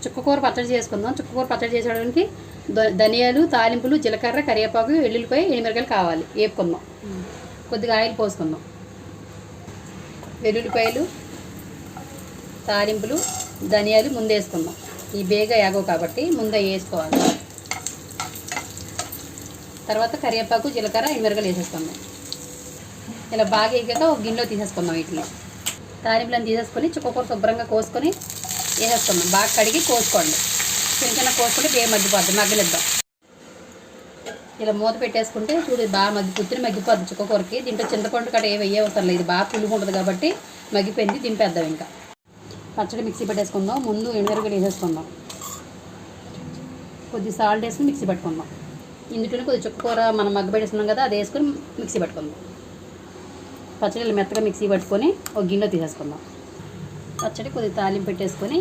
చుక్కకూర పచ్చడి చేసుకుందాం. చుక్కకూర పచ్చడి చేసేయడానికి ధనియాలు, తాలింపులు, జీలకర్ర, కరివేపాకు, ఎల్లుల్లిపాయ, ఎండుమిరపకాయలు కావాలి. వేపుకుందాం. కొద్దిగా ఆయిల్ పోసుకుందాం. వెల్లుల్లిపాయలు, తాలింపులు, ధనియాలు ముందు వేసుకుందాం. ఈ బేగా యాగవు కాబట్టి ముందే వేసుకోవాలి. తర్వాత కరివేపాకు, జీలకర్ర, ఎండుమిరపకాయలు వేసేసుకుందాం. ఇలా బాగా వేగాక ఒక గిన్నెలో తీసేసుకుందాం. వీటిని తాలింపులను తీసేసుకొని చుక్కకూర శుభ్రంగా కోసుకొని వేసేసుకుందాం. బాగా కడిగి కోసుకోండి. చిన్న చిన్న కోసుకుంటే బేగా మగ్గిపోద్ది. మగ్గనిద్దాం. ఇలా మూత పెట్టేసుకుంటే చూడు బాగా పుత్తిని మగ్గిపోద్ది చుక్కకూరకి. దీంట్లో చింతపండు కట్ట ఏ వేయవసరం లేదు. బాగా పులుగు ఉంటుంది కాబట్టి మగ్గిపోయింది. దింపేద్దాం. ఇంకా పచ్చడి మిక్సీ పెట్టేసుకుందాం. ముందు ఎండుమిరపకాయలు వేసేసుకుందాం. కొద్ది సాల్ట్ వేసుకుని మిక్సీ పెట్టుకుందాం. ఇందులోనే కొద్ది చుక్కకూర మనం మగ్గబెట్టేసుకున్నాం కదా, అది వేసుకొని మిక్సీ పెట్టుకుందాం. పచ్చడిలు మెత్తగా మిక్సీ పట్టుకొని ఒక గిన్నెలో తీసేసుకుందాం. పచ్చడి కొద్దిగా తాలింపు పెట్టేసుకొని